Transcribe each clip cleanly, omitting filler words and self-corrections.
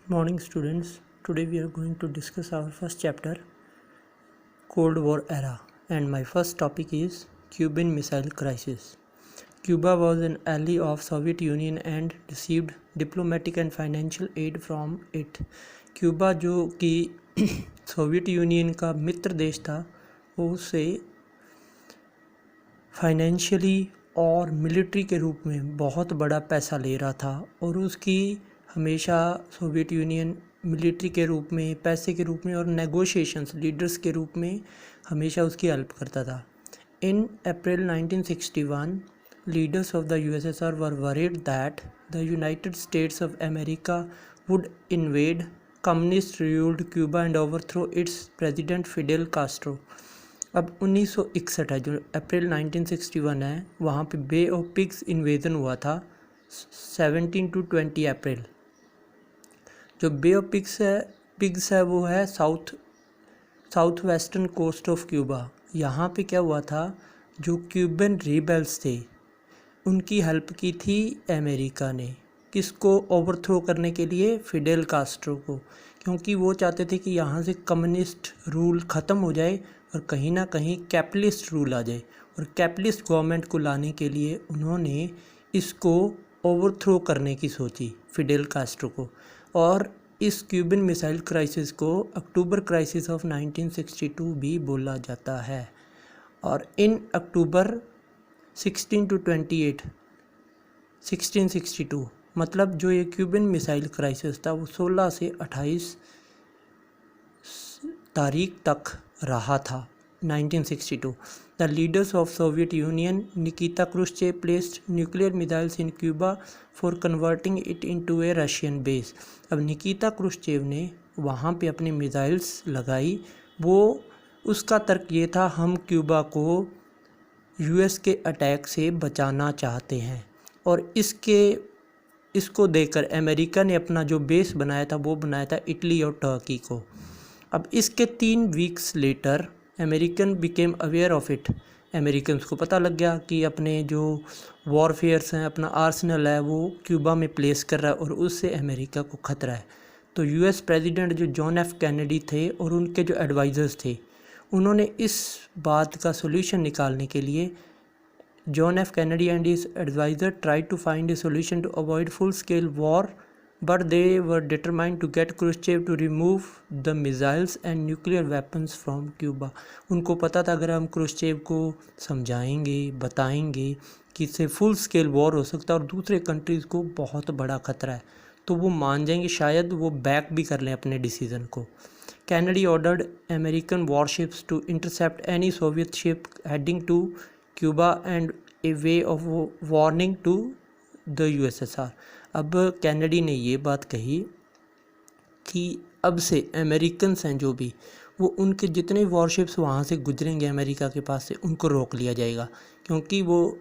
Good morning, students. Today we are going to discuss our first chapter, Cold War era, and my first topic is Cuban Missile Crisis. Cuba was an ally of Soviet Union and received diplomatic and financial aid from it. Cuba जो कि Soviet union का मित्र देश था, वो उससे financially और military के रूप में बहुत बड़ा पैसा ले रहा था और उसकी हमेशा सोवियत यूनियन मिलिट्री के रूप में, पैसे के रूप में और नेगोशिएशंस लीडर्स के रूप में हमेशा उसकी हेल्प करता था. इन अप्रैल 1961 leaders of the USSR were worried that the United States of America would invade communist-ruled Cuba and overthrow its president Fidel Castro. अब 1961 है, जो अप्रैल 1961 है, वहाँ पे बे ऑफ पिग्स इन्वेजन हुआ था 17 to 20 अप्रैल. जो बे ऑफ पिग्स है वो है south western coast of Cuba. यहाँ पे क्या हुआ था, जो क्यूबन रिबेल्स थे उनकी हेल्प की थी अमेरिका ने. किसको ओवरथ्रो करने के लिए? फिडेल कास्ट्रो को, क्योंकि वो चाहते थे कि यहाँ से कम्युनिस्ट रूल ख़त्म हो जाए और कहीं ना कहीं कैपिटलिस्ट रूल आ जाए. और कैपिटलिस्ट गवर्नमेंट को लाने के लिए उन्होंने इसको ओवरथ्रो करने की सोची, फिडेल कास्ट्रो को. और इस क्यूबन मिसाइल क्राइसिस को अक्टूबर क्राइसिस ऑफ 1962 भी बोला जाता है. और इन अक्टूबर 16 to 28 1662, मतलब जो ये क्यूबन मिसाइल क्राइसिस था वो 16 से 28 तारीख तक रहा था 1962. The leaders of Soviet union Nikita Khrushchev placed nuclear missiles in Cuba for converting it into A Russian base. अब निकिता क्रुश्चेव ने वहाँ पे अपनी मिसाइल्स लगाई. वो उसका तर्क ये था, हम क्यूबा को यूएस के अटैक से बचाना चाहते हैं. और इसको देखकर अमेरिका ने अपना जो बेस बनाया था वो बनाया था इटली और टर्की को. अब इसके 3 weeks later American became aware of it. American को पता लग गया कि अपने जो वॉरफेयर्स हैं, अपना आर्सेनल है, वो क्यूबा में प्लेस कर रहा है और उससे अमेरिका को ख़तरा है. तो यूएस प्रेसिडेंट जो जॉन एफ कैनेडी थे और उनके जो एडवाइज़र्स थे, उन्होंने इस बात का सोल्यूशन निकालने के लिए, John F Kennedy and his advisor try to find a solution to avoid full scale war, but they were determined to get Khrushchev to remove the missiles and nuclear weapons from Cuba. उनको पता था अगर हम Khrushchev को समझाएंगे, बताएंगे कि इससे फुल स्केल वॉर हो सकता है और दूसरे कंट्रीज़ को बहुत बड़ा ख़तरा है, तो वो मान जाएंगे, शायद वो बैक भी कर लें अपने डिसीज़न को. Kennedy ordered American warships to intercept any Soviet ship heading to Cuba and a way of warning to the USSR. अब कैनेडी ने ये बात कही कि अब से अमेरिकन्स हैं जो भी, वो उनके जितने वॉरशिप्स वहाँ से गुजरेंगे अमेरिका के पास से, उनको रोक लिया जाएगा. क्योंकि वो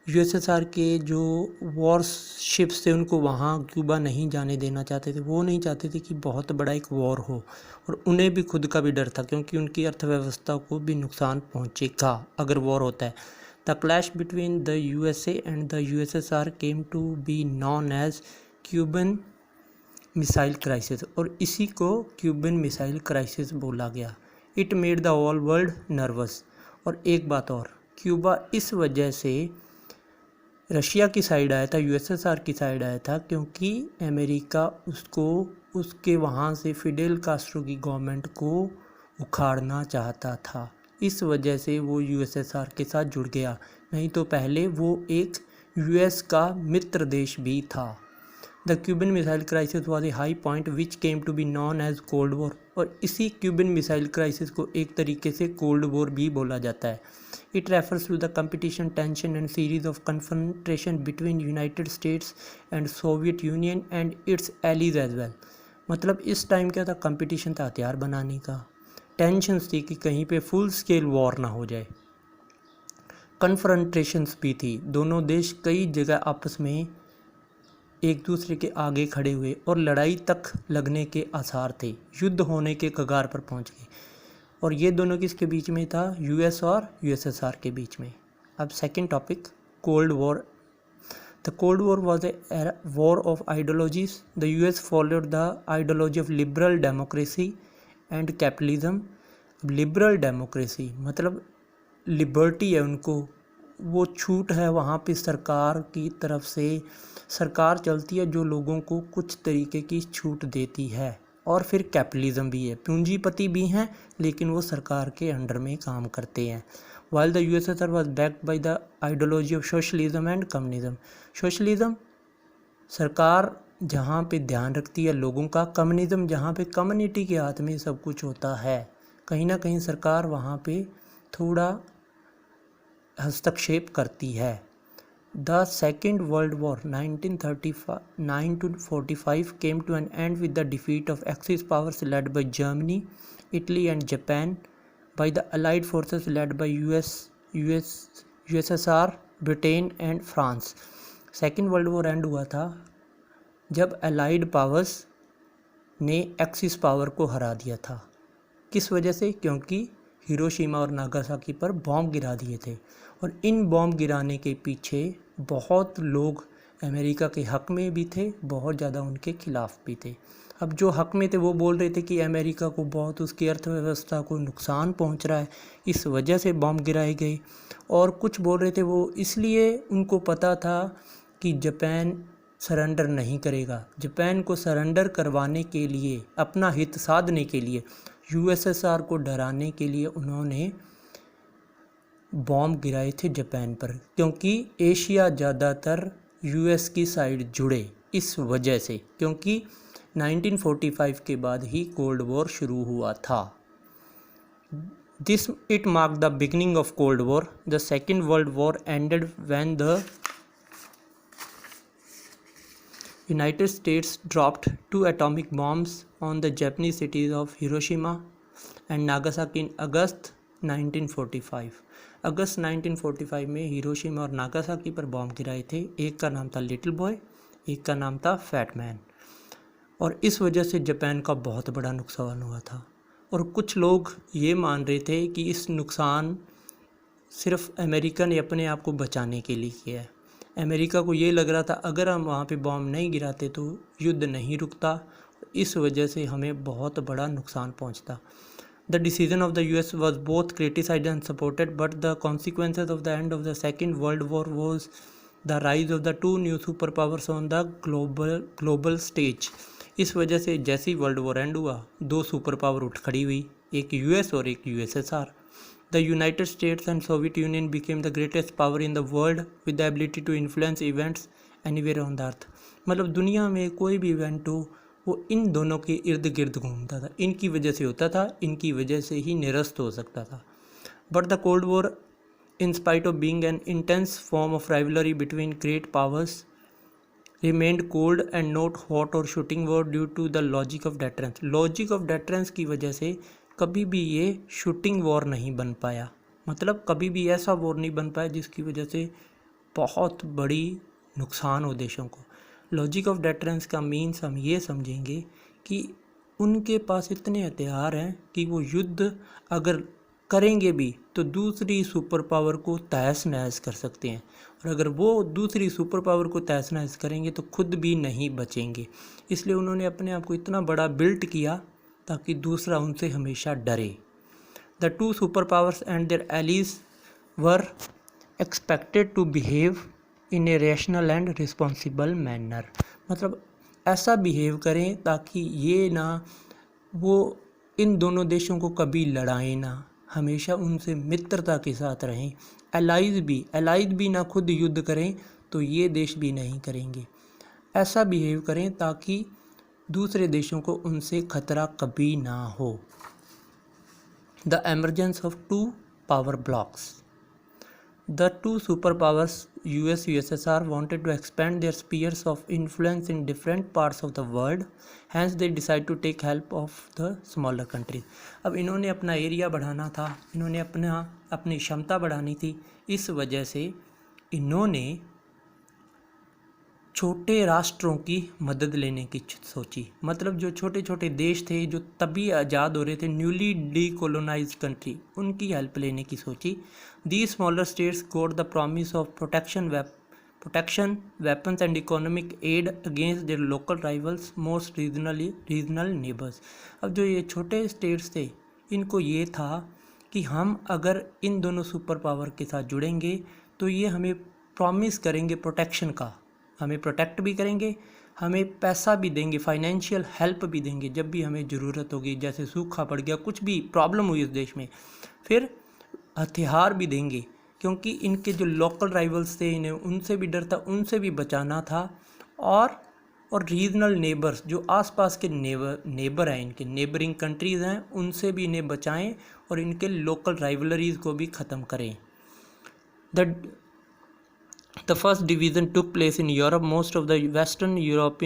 यूएसएसआर के जो वॉरशिप्स थे उनको वहाँ क्यूबा नहीं जाने देना चाहते थे. वो नहीं चाहते थे कि बहुत बड़ा एक वॉर हो, और उन्हें भी खुद का भी डर था क्योंकि उनकी अर्थव्यवस्था को भी नुकसान पहुँचेगा अगर वॉर होता है. The clash between the USA and the USSR came to be known as Cuban missile crisis, और इसी को क्यूबन मिसाइल क्राइसिस बोला गया. It made the whole world nervous. और एक बात और, क्यूबा इस वजह से रशिया की साइड आया था, यूएसएसआर की साइड आया था, क्योंकि अमेरिका उसको उसके वहाँ से फिडेल कास्ट्रो की गवर्नमेंट को उखाड़ना चाहता था. इस वजह से वो यूएसएसआर के साथ जुड़ गया, नहीं तो पहले वो एक यूएस का मित्र देश भी था. The Cuban missile crisis was a high point which came to be known as cold war. और इसी क्यूबन मिसाइल क्राइसिस को एक तरीके से कोल्ड वॉर भी बोला जाता है. It refers to the competition, tension and series of confrontation between United States and Soviet Union and its allies as well. मतलब इस टाइम क्या था, कंपटीशन था हथियार बनाने का, टेंशन्स थी कि कहीं पे फुल स्केल वॉर ना हो जाए, कन्फ्रंटेशंस भी थी. दोनों देश कई जगह आपस में एक दूसरे के आगे खड़े हुए और लड़ाई तक लगने के आसार थे, युद्ध होने के कगार पर पहुंच गए. और ये दोनों किसके बीच में था? यूएस और यूएसएसआर के बीच में. अब second topic, cold war. The Cold War was a war of ideologies. The US followed the ideology of liberal democracy and capitalism. Liberal democracy मतलब लिबर्टी है उनको, वो छूट है वहाँ पे सरकार की तरफ से, सरकार चलती है जो लोगों को कुछ तरीके की छूट देती है। और फिर कैपिटलिज्म भी है, पूंजीपति भी हैं लेकिन वो सरकार के अंडर में काम करते हैं। While the USSR was backed by the ideology of socialism and communism. Socialism सरकार जहाँ पे ध्यान रखती है लोगों का, कम्युनिज्म जहाँ पे कम्युनिटी के हाथ में सब कुछ होता है, कहीं ना कहीं सरकार वहाँ पे थोड़ा हस्तक्षेप करती है। The Second World War 1939 to 45 came to an end with the defeat of Axis powers led by Germany, Italy and Japan by the Allied forces led by USSR, Britain and France. Second world war and हुआ था जब allied powers ने axis power को हरा दिया था। किस वजह से? क्योंकि हिरोशिमा और नागासाकी पर बॉम्ब गिरा दिए थे, और इन बॉम्ब गिराने के पीछे बहुत लोग अमेरिका के हक में भी थे, बहुत ज़्यादा उनके खिलाफ भी थे। अब जो हक में थे वो बोल रहे थे कि अमेरिका को बहुत उसकी अर्थव्यवस्था को नुकसान पहुंच रहा है, इस वजह से बॉम्ब गिराए गए। और कुछ बोल रहे थे वो इसलिए उनको पता था कि जापान सरेंडर नहीं करेगा। जापान को सरेंडर करवाने के लिए, अपना हित साधने के लिए, यूएसएसआर को डराने के लिए उन्होंने बॉम्ब गिराए थे जापान पर, क्योंकि एशिया ज़्यादातर यूएस की साइड जुड़े इस वजह से, क्योंकि 1945 के बाद ही कोल्ड वॉर शुरू हुआ था। This it marked the beginning of Cold War. The Second World War ended when the United States dropped 2 atomic bombs on the Japanese cities of Hiroshima and Nagasaki in August 1945. अगस्त 1945 में Hiroshima और Nagasaki पर bomb गिराए थे। एक का नाम था little boy, एक का नाम था फैट मैन, और इस वजह से जापान का बहुत बड़ा नुकसान हुआ था। और कुछ लोग ये मान रहे थे कि इस नुकसान सिर्फ अमेरिका ने अपने आप को बचाने के लिए किया है। अमेरिका को ये लग रहा था अगर हम वहाँ पे बॉम्ब नहीं गिराते तो युद्ध नहीं रुकता, इस वजह से हमें बहुत बड़ा नुकसान पहुँचता। The decision of the US was both criticized and supported, but the consequences of the end of the Second World War was the rise of the 2 new superpowers on the global stage. इस वजह से जैसे ही world war and हुआ 2 super power उठ खड़ी हुई, एक US और एक USSR. The United States and Soviet Union became the greatest power in the world with the ability to influence events anywhere on the earth. मतलब दुनिया में कोई भी इवेंट हो वो इन दोनों के इर्द गिर्द घूमता था, इनकी वजह से होता था, इनकी वजह से ही निरस्त हो सकता था। But the cold war, in spite of being an intense form of rivalry between great powers, remained cold and not hot or shooting war due to the logic of deterrence. Logic of deterrence की वजह से कभी भी ये shooting war नहीं बन पाया, मतलब कभी भी ऐसा वॉर नहीं बन पाया जिसकी वजह से बहुत बड़ी नुकसान हो देशों को। लॉजिक ऑफ डेटरेंस का मीन्स हम ये समझेंगे कि उनके पास इतने हथियार हैं कि वो युद्ध अगर करेंगे भी तो दूसरी सुपर पावर को तहस नहस कर सकते हैं, और अगर वो दूसरी सुपर पावर को तहस नहस करेंगे तो खुद भी नहीं बचेंगे। इसलिए उन्होंने अपने आप को इतना बड़ा बिल्ट किया ताकि दूसरा उनसे हमेशा डरे। The 2 super powers and their allies were expected to behave in a rational and responsible manner, मतलब ऐसा बिहेव करें ताकि ये ना वो इन दोनों देशों को कभी लड़ाएं ना, हमेशा उनसे मित्रता के साथ रहें। अलाइज भी ना खुद युद्ध करें तो ये देश भी नहीं करेंगे। ऐसा बिहेव करें ताकि दूसरे देशों को उनसे खतरा कभी ना हो। The emergence of 2 power blocks. The 2 superpowers US USSR wanted to expand their spheres of influence in different parts of the world, hence they decided to take help of the smaller countries. अब इन्होंने अपना area बढ़ाना था, इन्होंने अपनी क्षमता बढ़ानी थी, इस वजह से इन्होंने छोटे राष्ट्रों की मदद लेने की सोची। मतलब जो छोटे छोटे देश थे जो तभी आज़ाद हो रहे थे, न्यूली डीकोलोनाइज्ड कंट्री, उनकी हेल्प लेने की सोची। The smaller states got the promise of protection, weapons and economic aid against their local rivals most regional neighbours. अब जो ये छोटे स्टेट्स थे इनको ये था कि हम अगर इन दोनों सुपर पावर के साथ जुड़ेंगे तो ये हमें प्रॉमिस करेंगे प्रोटेक्शन का, हमें प्रोटेक्ट भी करेंगे, हमें पैसा भी देंगे, फाइनेंशियल हेल्प भी देंगे जब भी हमें ज़रूरत होगी, जैसे सूखा पड़ गया, कुछ भी प्रॉब्लम हुई इस देश में। फिर हथियार भी देंगे, क्योंकि इनके जो लोकल राइवल्स थे इन्हें उनसे भी डर था, उनसे भी बचाना था। और रीजनल नेबर्स जो आसपास के नेबर हैं, इनके नेबरिंग कंट्रीज़ हैं, उनसे भी इन्हें बचाएं और इनके लोकल राइवलरीज़ को भी ख़त्म करें। The first division took place in Europe. Most of the Western Europe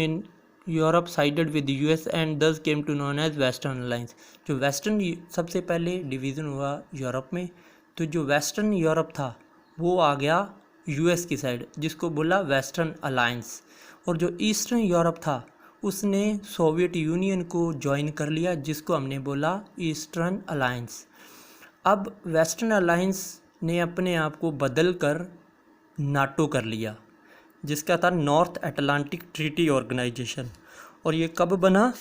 sided with the US and thus came to known as Western Alliance. जो वेस्टर्न सबसे पहले डिवीज़न हुआ यूरोप में, तो जो वेस्टर्न यूरोप था वो आ गया यूएस की साइड, जिसको बोला वेस्टर्न अलायंस। और जो ईस्टर्न यूरोप था उसने सोवियत यूनियन को ज्वाइन कर लिया, जिसको हमने बोला ईस्टर्न अलायंस। अब वेस्टर्न अलायंस ने अपने आप को बदल कर नाटो कर लिया, जिसका था नॉर्थ अटलांटिक ट्रीटी ऑर्गेनाइजेशन। और ये कब बना?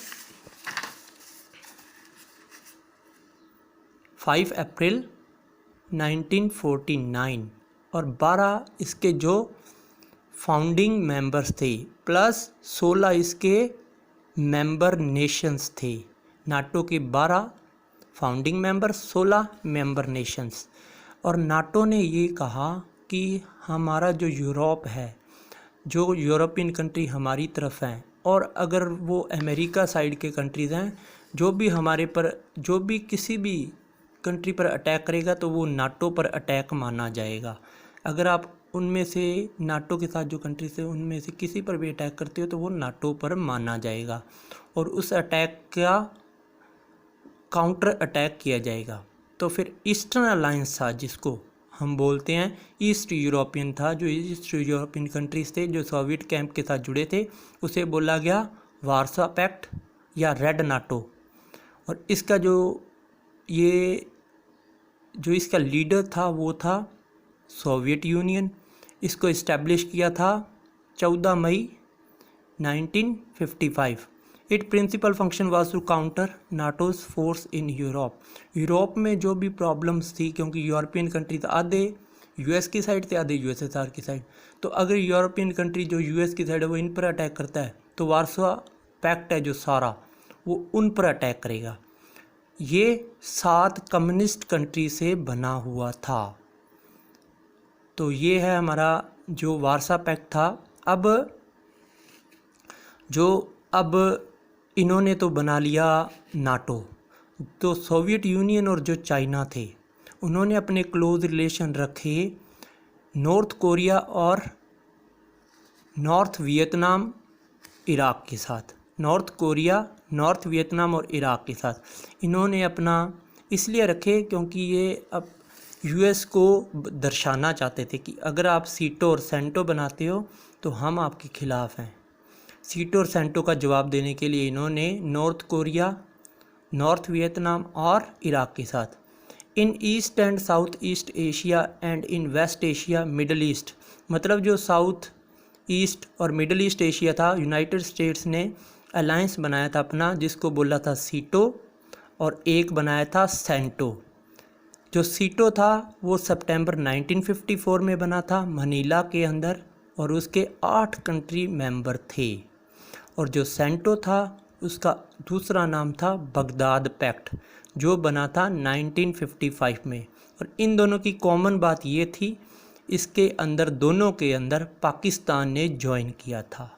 5 अप्रैल 1949। और 12 इसके जो फाउंडिंग मेंबर्स थे प्लस 16 इसके मेंबर नेशंस थे। नाटो के 12 फाउंडिंग मेंबर्स, 16 मेंबर नेशंस। और नाटो ने ये कहा कि हमारा जो यूरोप है, जो यूरोपियन कंट्री हमारी तरफ हैं, और अगर वो अमेरिका साइड के कंट्रीज़ हैं, जो भी हमारे पर, जो भी किसी भी कंट्री पर अटैक करेगा तो वो नाटो पर अटैक माना जाएगा। अगर आप उनमें से नाटो के साथ जो कंट्री से उनमें से किसी पर भी अटैक करते हो तो वो नाटो पर माना जाएगा और उस अटैक का काउंटर अटैक किया जाएगा। तो फिर ईस्टर्न अलायंस था, जिसको हम बोलते हैं ईस्ट यूरोपियन था, जो ईस्ट यूरोपियन कंट्रीज थे जो सोवियत कैंप के साथ जुड़े थे, उसे बोला गया वार्सा पैक्ट या रेड नाटो। और इसका जो इसका लीडर था वो था सोवियत यूनियन। इसको इस्टेब्लिश किया था 14 मई 1955। It principal function was to counter NATO's force in Europe. Europe में जो भी प्रॉब्लम्स थी, क्योंकि यूरोपियन कंट्रीज आधे यूएस की साइड थे, आधे यूएसएसआर की साइड, तो अगर यूरोपियन कंट्री जो यूएस की साइड है वो इन पर अटैक करता है तो वार्सा पैक्ट है जो सारा, वो उन पर अटैक करेगा। ये 7 कम्युनिस्ट कंट्री से बना हुआ था। तो ये है हमारा जो वार्सा पैक्ट था। अब इन्होंने तो बना लिया नाटो, तो सोवियत यूनियन और जो चाइना थे उन्होंने अपने क्लोज रिलेशन रखे नॉर्थ कोरिया और नॉर्थ वियतनाम इराक के साथ। नॉर्थ कोरिया, नॉर्थ वियतनाम और इराक के साथ इन्होंने अपना इसलिए रखे क्योंकि ये अब यूएस को दर्शाना चाहते थे कि अगर आप सीटो और सेंटो बनाते हो तो हम आपके खिलाफ हैं। सीटो और सेंटो का जवाब देने के लिए इन्होंने नॉर्थ कोरिया, नॉर्थ वियतनाम और इराक के साथ in East and South East Asia and in West Asia Middle East, मतलब जो साउथ ईस्ट और मिडल ईस्ट एशिया था, यूनाइटेड स्टेट्स ने अलायंस बनाया था अपना, जिसको बोला था सीटो, और एक बनाया था सेंटो। जो सीटो था वो सितंबर 1954 में बना था मनीला के अंदर और उसके 8 कंट्री मेंबर थे। और जो सेंटो था उसका दूसरा नाम था बगदाद पैक्ट, जो बना था 1955 में। और इन दोनों की कॉमन बात ये थी, इसके अंदर दोनों के अंदर पाकिस्तान ने ज्वाइन किया था।